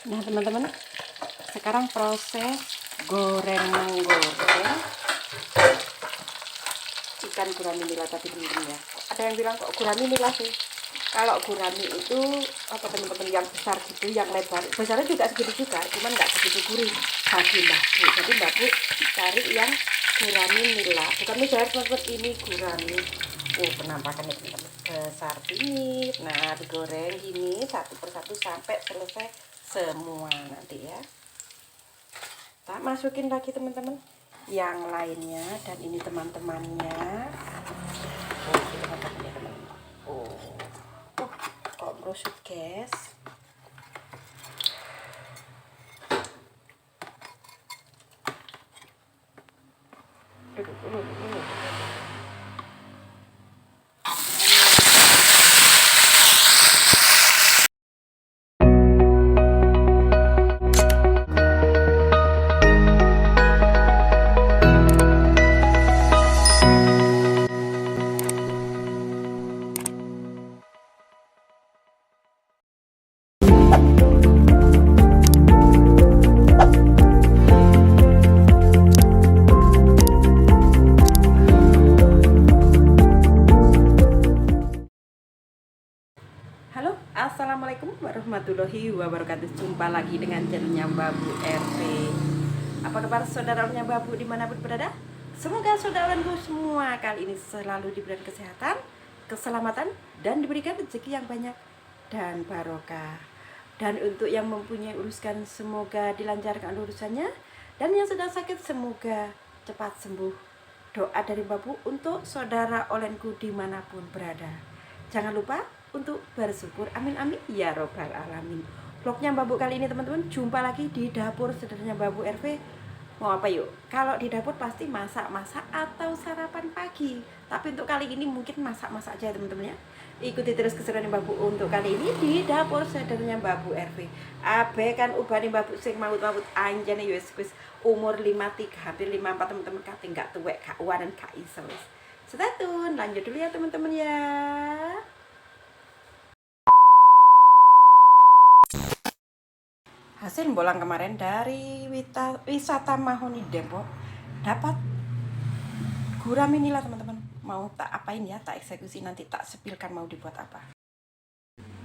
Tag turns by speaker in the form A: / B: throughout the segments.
A: Nah teman-teman, sekarang proses goreng menggoreng ikan gurami nila tadi teman-teman ya. Ada yang bilang kok gurami nila sih? Kalau gurami itu apa teman-teman, yang besar gitu, yang lebar. Besarnya juga segitu juga, cuman nggak segitu gurih bagi Mbak Bu. Jadi Mbak Bu cari yang gurami nila. Bukan besar teman-teman, ini gurami. Penampakannya teman-teman besar bingit. Nah digoreng gini satu persatu sampai selesai semua nanti ya. Tak masukin lagi teman-teman yang lainnya, dan ini teman-temannya. Ini teman-temannya teman-teman. Kok merusut guys. Duduk. Halo, assalamualaikum warahmatullahi wabarakatuh. Jumpa lagi dengan channelnya Mbak Bu RP. Apa kabar saudara-saudara Mbak Bu dimanapun berada? Semoga saudaraku semua kali ini selalu diberikan kesehatan, keselamatan, dan diberikan rezeki yang banyak dan barokah. Dan untuk yang mempunyai urusan, semoga dilancarkan urusannya. Dan yang sedang sakit, semoga cepat sembuh. Doa dari Mbak Bu untuk saudara olenku dimanapun berada. Jangan lupa untuk bersyukur, amin amin ya robbal alamin. Vlognya Mbak Bu kali ini teman-teman, jumpa lagi di dapur sederhana Mbak Bu RV. Mau apa yuk? Kalau di dapur pasti masak-masak atau sarapan pagi. Tapi untuk kali ini mungkin masak-masak aja teman-teman ya. Ikuti terus keseruan Mbak Bu untuk kali ini di dapur sederhana Mbak Bu RV. Abekan ubani Mbak Bu sing maut-maut anjane yo wis umur 53 hampir 54 teman-teman, kate enggak tuwek gak uwanen gak iso wis. Stay tune, lanjut dulu ya teman-teman ya. Hasil bolang kemarin dari wisata Mahoni Depok dapat gurami nila teman-teman. Mau tak apain ya, tak eksekusi, nanti tak sepilkan mau dibuat apa.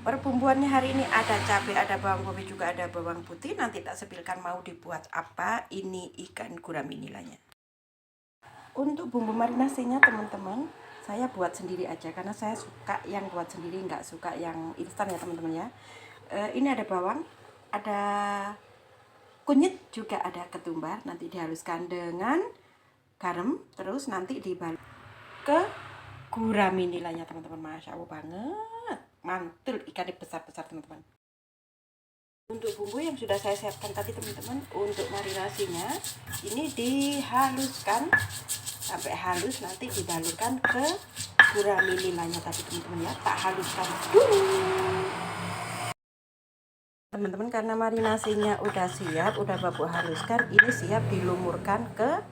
A: Perbumbuannya hari ini ada cabai, ada bawang bombay, juga ada bawang putih. Nanti tak sepilkan mau dibuat apa. Ini ikan gurami nilanya. Untuk bumbu marinasinya teman-teman, saya buat sendiri aja karena saya suka yang buat sendiri, nggak suka yang instan ya teman-teman ya. Ini ada bawang, ada kunyit, juga ada ketumbar. Nanti dihaluskan dengan garam, terus nanti dibalik ke gurami nilainya teman-teman. Masya Allah banget, mantul, ikannya besar-besar teman-teman. Untuk bumbu yang sudah saya siapkan tadi teman-teman, untuk marinasinya ini dihaluskan sampai halus, nanti dibalurkan ke gurami nilainya tadi teman-teman ya. Tak haluskan dulu teman-teman, karena marinasinya udah siap, udah babu haluskan, ini siap dilumurkan ke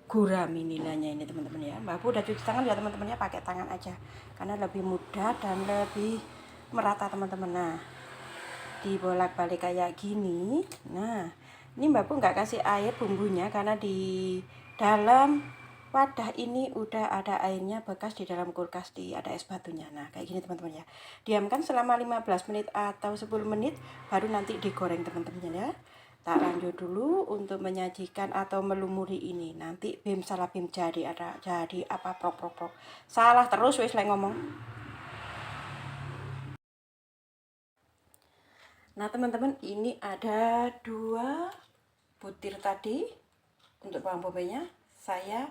A: gurami nilainya ini teman-teman ya. Mbak Bu udah cuci tangan ya teman-teman ya, pakai tangan aja karena lebih mudah dan lebih merata teman-teman. Nah dibolak-balik kayak gini. Nah ini Mbak Bu nggak kasih air bumbunya karena di dalam wadah ini udah ada airnya bekas di dalam kulkas, ada es batunya. Nah kayak gini teman-teman ya. Diamkan selama 15 menit atau 10 menit baru nanti digoreng teman-teman ya. Tak lanjut dulu untuk menyajikan atau melumuri ini. Nanti bim salah bim jadi apa prok. Salah terus wis lek ngomong. Nah teman-teman, ini ada 2 butir tadi. Untuk bawang bombay-nya saya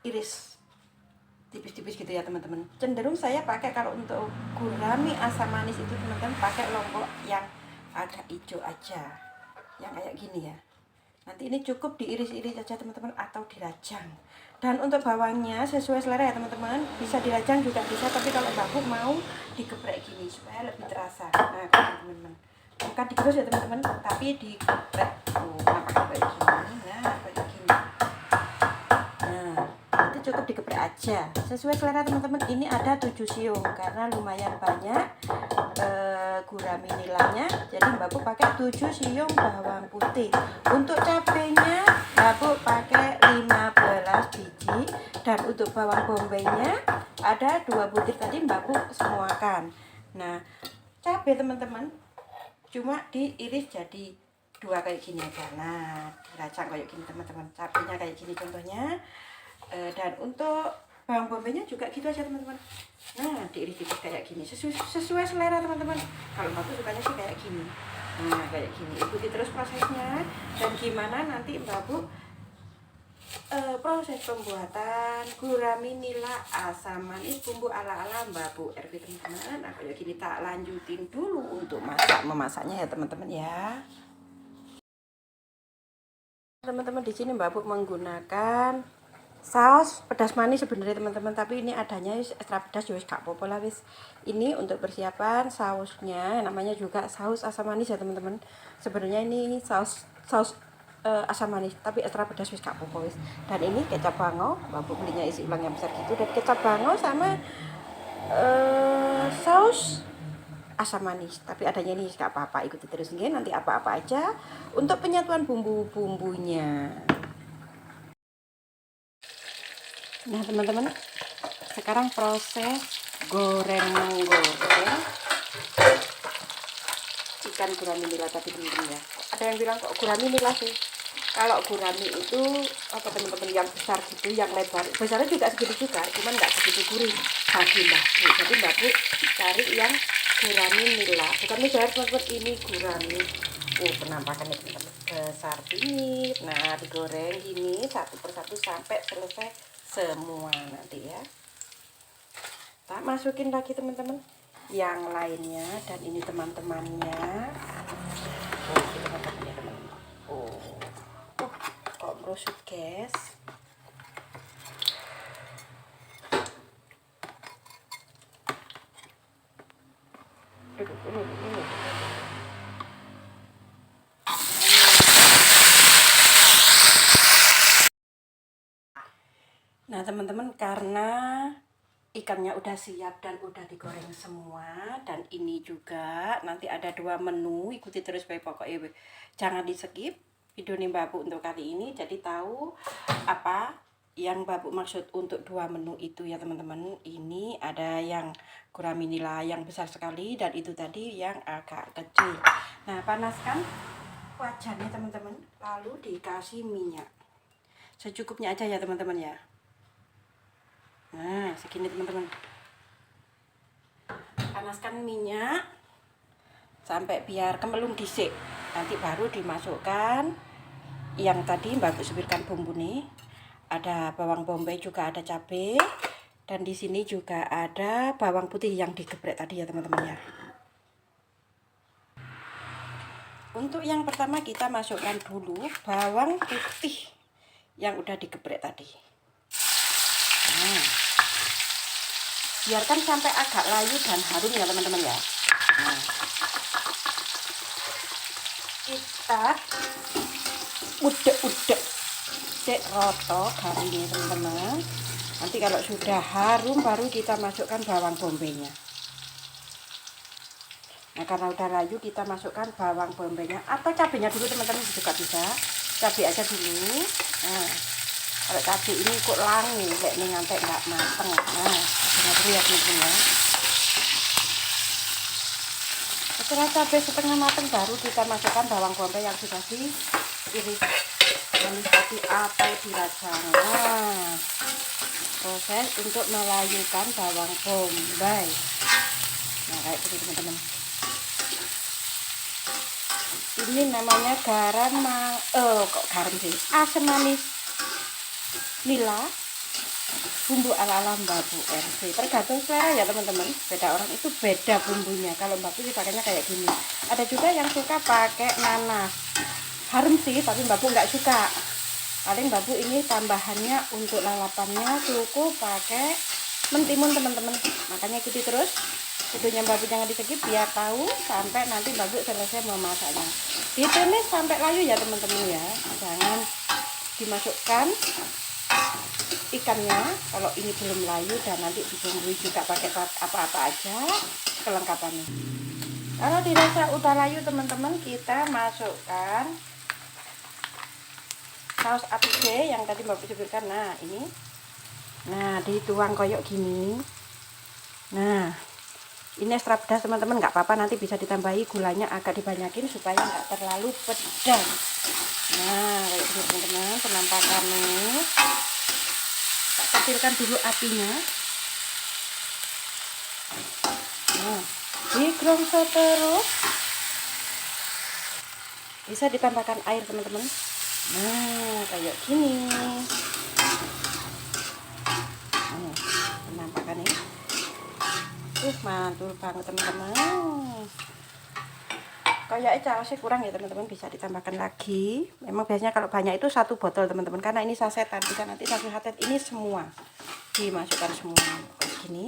A: iris tipis-tipis gitu ya teman-teman. Cenderung saya pakai kalau untuk gurami asam manis itu teman-teman pakai lombok yang agak hijau aja, yang kayak gini ya. Nanti ini cukup diiris-iris aja teman-teman atau dirajang. Dan untuk bawangnya sesuai selera ya teman-teman, bisa dirajang juga bisa, tapi kalau Mbak Bu mau digeprek gini supaya lebih terasa. Nah teman-teman, bukan digerus ya teman-teman, tapi digeprek. Kayak gini. Nah kayak gini. Nah itu cukup digeprek aja sesuai selera teman-teman. Ini ada 7 siung karena lumayan banyak gurami nilainya, jadi Mbak Bu pakai 7 siung bawang putih. Untuk cabenya Mbak Bu pakai 15 biji, dan untuk bawang bombaynya ada 2 butir tadi Mbak Bu semuakan. Nah, cabai teman-teman cuma diiris jadi 2 kayak gini aja. Nah, diracang kayak gini teman-teman, cabenya kayak gini contohnya. Dan untuk bawang bombaynya juga gitu aja teman-teman. Nah, diiris-iris kayak gini sesuai selera teman-teman. Kalau Mbak Bu sukanya sih kayak gini. Nah, kayak gini. Ikuti terus prosesnya, dan gimana nanti Mbak Bu proses pembuatan gurami nila asam manis bumbu ala-ala Mbak Bu RP teman-teman. Nah, kayak gini tak lanjutin dulu untuk memasaknya ya teman-teman ya. Teman-teman, di sini Mbak Bu menggunakan saus pedas manis sebenarnya teman-teman, tapi ini adanya ekstra pedas ya gak apa-apa lah wis. Ini untuk persiapan sausnya, namanya juga saus asam manis ya teman-teman. Sebenarnya ini saus asam manis tapi ekstra pedas wis gak apa-apa wis. Dan ini kecap bango, Mbak Bu belinya isi ulang yang besar gitu, dan kecap bango sama saus asam manis, tapi adanya ini gak apa-apa, ikuti terus nggih, nanti apa-apa aja untuk penyatuan bumbu-bumbunya. Nah teman-teman, sekarang proses menggoreng ikan gurami nila tadi teman-teman ya. Ada yang bilang kok gurami nila sih? Kalau gurami itu apa teman-teman, yang besar gitu, yang lebar, besarnya juga segitu juga, cuman nggak segitu gurih bagi Mbak Bu. Jadi Mbak Bu cari yang gurami nila, bukan besar teman-teman, ini gurami. Penampakannya teman-teman besar bingit. Nah, digoreng gini satu persatu sampai selesai semua nanti ya. Tak masukin lagi teman-teman yang lainnya, dan ini teman-temannya. Teman-temannya teman-teman. Kok merusut guys. Nah teman-teman, karena ikannya udah siap dan udah digoreng semua, dan ini juga nanti ada 2 menu, ikuti terus pokoknya jangan di skip video nih Mbak Bu untuk kali ini, jadi tahu apa yang Mbak Bu maksud untuk 2 menu itu ya teman-teman. Ini ada yang gurami nila yang besar sekali, dan itu tadi yang agak kecil. Nah, panaskan wajannya teman-teman, lalu dikasih minyak secukupnya aja ya teman-teman ya. Nah, segini teman-teman. Panaskan minyak sampai biar kemelung disik. Nanti baru dimasukkan yang tadi Mbak Bu sebutkan bumbu nih. Ada bawang bombay, juga ada cabai, dan di sini juga ada bawang putih yang digeprek tadi ya teman-teman ya. Untuk yang pertama kita masukkan dulu bawang putih yang udah digeprek tadi. Nah, biarkan sampai agak layu dan harum ya teman-teman ya. Nah, kita udek-udek cek roto garingnya teman-teman. Nanti kalau sudah harum baru kita masukkan bawang bombaynya. Nah, karena udah layu kita masukkan bawang bombaynya atau cabenya dulu teman-teman, juga bisa cabai aja dulu. Nah, kalau cabai ini kok langi kayak ini ngantek nggak mateng. Nah, dulu ya teman-teman ya. Setelah cabai setengah mateng baru kita masukkan bawang bombay yang sudah diiris manis tadi atau dirajang. Nah, proses untuk melayukan bawang bombay. Nah, kayak gitu teman-teman. Ini namanya garam asam manis nila bumbu ala-ala Mbak Bu RP. Tergantung selera ya teman-teman, beda orang itu beda bumbunya. Kalau Mbak Bu sih pakainya kayak gini. Ada juga yang suka pakai nanas, harum sih, tapi Mbak Bu nggak suka. Paling Mbak Bu ini tambahannya untuk lalapannya cukup pakai mentimun teman-teman. Makanya ikuti terus videonya Mbak Bu, jangan di skip biar tahu sampai nanti Mbak Bu selesai memasaknya. Ditumis sampai layu ya teman-teman ya, jangan dimasukkan ikannya kalau ini belum layu, dan nanti dibumbui juga pakai apa-apa aja kelengkapannya. Kalau dirasa udah layu teman-teman, kita masukkan saus APC yang tadi Mbak sebutkan. Nah ini, nah dituang koyok gini. Nah ini ekstra pedas teman-teman, nggak apa-apa, nanti bisa ditambahi gulanya agak dibanyakin supaya nggak terlalu pedas. Nah kayak gini teman-teman penampakannya. Tak kecilkan dulu apinya. Nah digrongso terus, bisa ditambahkan air teman-teman. Nah kayak gini. Penampakannya mantul banget teman-teman. Kayaknya sausnya kurang ya teman-teman, bisa ditambahkan lagi. Memang biasanya kalau banyak itu 1 botol teman-teman, karena ini sasetan, bisa nanti 1 saset ini semua dimasukkan semua kayak gini.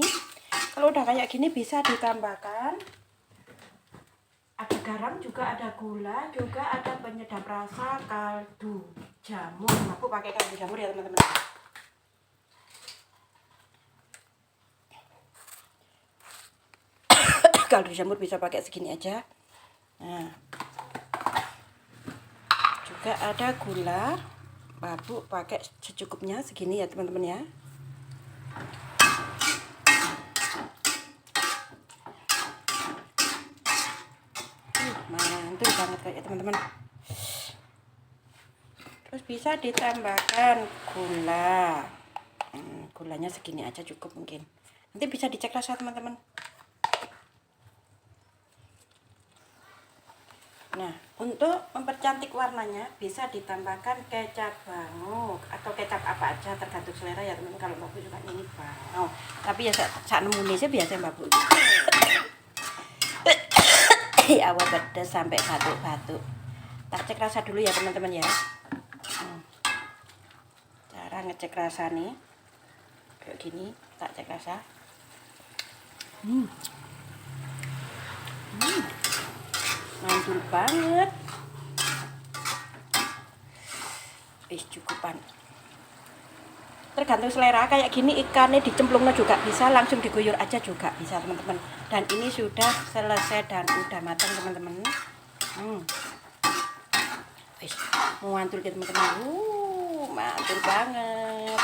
A: Kalau udah kayak gini bisa ditambahkan ada garam, juga ada gula, juga ada penyedap rasa, kaldu jamur. Aku pakai kaldu jamur ya teman-teman. Kaldu jamur bisa pakai segini aja. Nah juga ada gula, Babu pakai secukupnya segini ya teman-teman ya. Mantul banget kayak teman-teman. Terus bisa ditambahkan gula. Gulanya segini aja cukup mungkin. Nanti bisa dicek rasa teman-teman. Nah, untuk mempercantik warnanya bisa ditambahkan kecap banguk atau kecap apa aja tergantung selera ya teman-teman. Kalau Mbak Bu suka ini banguk, tapi ya saat nemu sih biasa Mbak Bu. Ya awal pedas sampai batuk-batuk. Tak cek rasa dulu ya teman-teman ya. Cara ngecek rasa nih kayak gini, tak cek rasa. Mantul banget. Cukupan. Tergantung selera, kayak gini ikannya dicemplungnya juga bisa, langsung diguyur aja juga bisa teman-teman. Dan ini sudah selesai dan udah matang teman-teman. Mantul ya teman-teman. Mantul banget.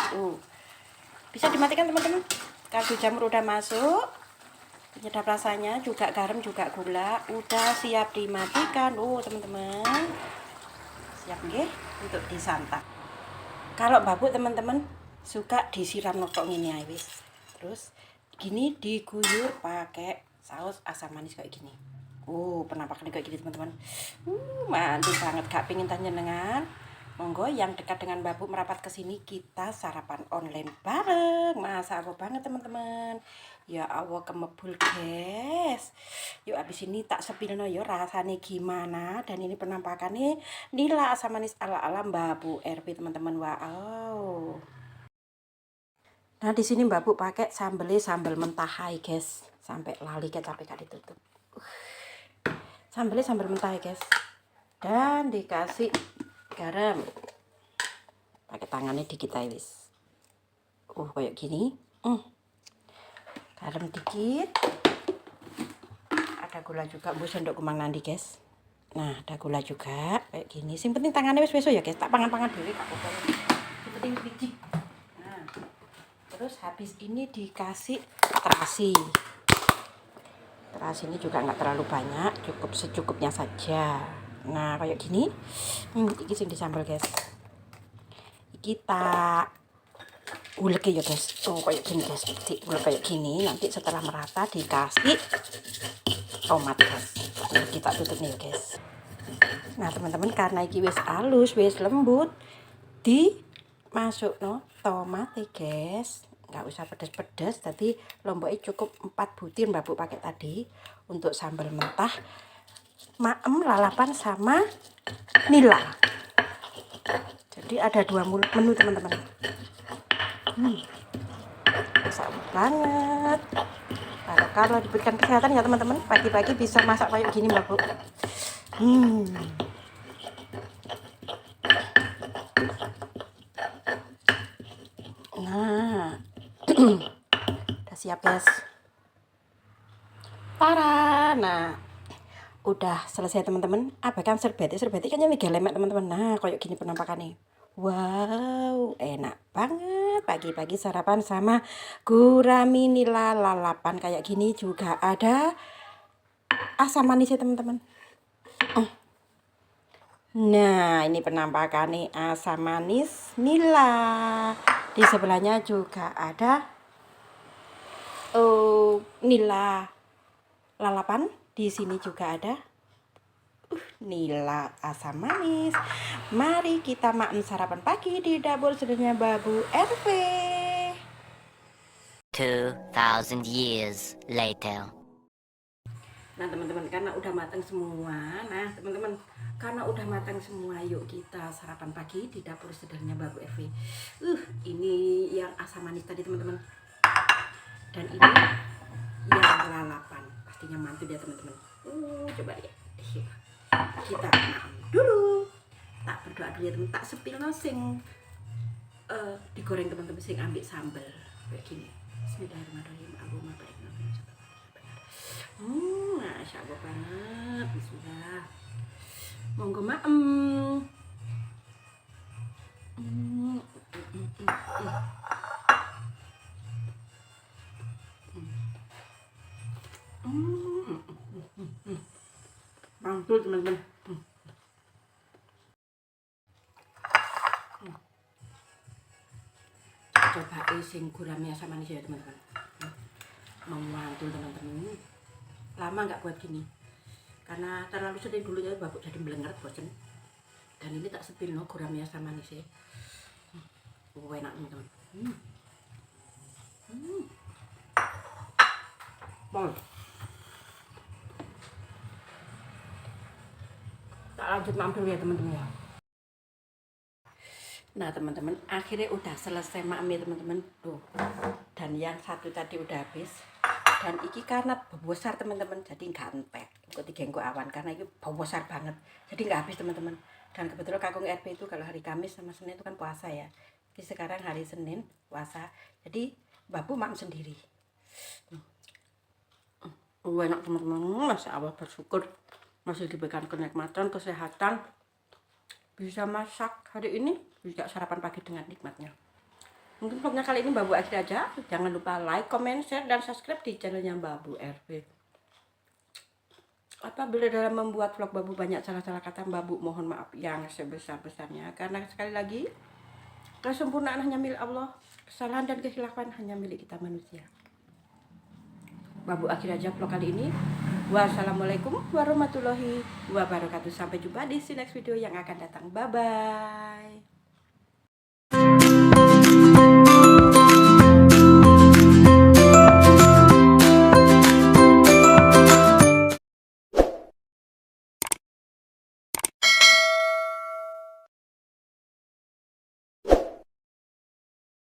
A: Bisa dimatikan teman-teman. Kaldu jamur udah masuk. Penyedap rasanya juga garam juga gula udah siap dimatikan. Teman-teman siap nggih untuk disantap. Kalau Mbak Bu teman-teman suka disiram notok ini ya wis. Terus gini diguyur pakai saus asam manis kayak gini. Penampakan kayak gini teman-teman. Mantul banget, gak pengen tanjenengan. Monggo yang dekat dengan Mbak Bu merapat ke sini, kita sarapan online bareng. Masa apa banget teman-teman. Ya Allah kemebul guys. Yuk abis ini tak sepilno yo rasanya gimana. Dan ini penampakannya nila asam manis ala-ala Mbak Bu RP teman-teman. Wow. Nah di sini Mbak Bu pakai sambal mentah guys. Sampai lali kecapnya gak ditutup. Sambal mentah guys. Dan dikasih garam. Pakai tangannya dikit aja wis. Kayak gini. Garam dikit. Ada gula juga, Bu sendok kemang nanti guys. Nah ada gula juga kayak gini. Yang penting tangannya wis ya guys. Tak pangan-pangan dulu kak. Yang penting biji. Nah terus habis ini dikasih terasi. Terasi ini juga nggak terlalu banyak, cukup secukupnya saja. Nah kayak gini. Ini sing disambal guys. Kita ulek ya guys. Kayak gini guys. Ulek kayak gini. Nanti setelah merata dikasih tomat guys. Kita tutup nih guys. Nah teman-teman karena iki wis halus, wis lembut, dimasuk no tomat guys. Nggak usah pedas-pedas, tapi lomboknya cukup 4 butir Mbak Bu pakai tadi untuk sambal mentah, maem, lalapan sama nila. Jadi ada 2 menu teman-teman. Masak banget. Kalau diberikan kesehatan ya teman-teman, pagi-pagi bisa masak kayak gini Mbak Bu. Nah udah siap guys. Tara. Nah udah selesai teman-teman. Apa kan serbeti kan yang lemak teman-teman. Nah, kayak gini penampakannya. Wow, enak banget pagi-pagi sarapan sama gurami nila lalapan kayak gini. Juga ada asam manisnya teman-teman. Nah, ini penampakannya asam manis nila. Di sebelahnya juga ada nila lalapan. Di sini juga ada nila asam manis. Mari kita makan sarapan pagi di dapur sederhana Babu RP.
B: 2000 years later.
A: Nah teman-teman, karena udah matang semua. Nah teman-teman, karena udah matang semua, yuk kita sarapan pagi di dapur sederhana Babu RP. Ini yang asam manis tadi teman-teman. Dan ini yang lalapan. Pastinya mantul ya teman-teman. Coba lihat. Kita makan dulu. Tak berdoa dulu ya teman, tak sepil sing digoreng teman-teman, sing ambil sambal kayak gini. Bismillahirrahmanirrahim. Allahumma barik lana fi Masya Allah banget. Bismillah. Monggo maem. Mantul teman-teman. Coba sing gurami asam manis ya teman-teman. Mantul teman-teman. Lama nggak buat gini karena terlalu sering dulu ya Babu jadi melengket bosen. Dan ini tak sepil no gurami asam manis ya. Enak teman-teman. Tak lanjut mampir ya teman-teman ya. Nah teman-teman, akhirnya udah selesai makan ya teman-teman tuh. Dan yang satu tadi udah habis. Dan iki karena besar teman-teman, jadi nggak entek. Kok digenggo awan karena itu besar banget, jadi nggak habis teman-teman. Dan kebetulan kakung RP itu kalau hari Kamis sama Senin itu kan puasa ya. Jadi sekarang hari Senin puasa, jadi Babu makan sendiri. Enak teman-teman, Masya Allah, bersyukur masih diberikan kenikmatan, kesehatan, bisa masak hari ini, bisa sarapan pagi dengan nikmatnya. Mungkin vlognya kali ini Babu akhir aja. Jangan lupa like, comment, share, dan subscribe di channelnya Babu RP. Apabila dalam membuat vlog Babu banyak salah-salah kata, Babu mohon maaf yang sebesar-besarnya. Karena sekali lagi, kesempurnaan hanya milik Allah. Kesalahan dan kehilafan hanya milik kita manusia. Babu akhir aja vlog kali ini. Wassalamualaikum warahmatullahi wabarakatuh. Sampai jumpa di next video yang akan datang. Bye-bye.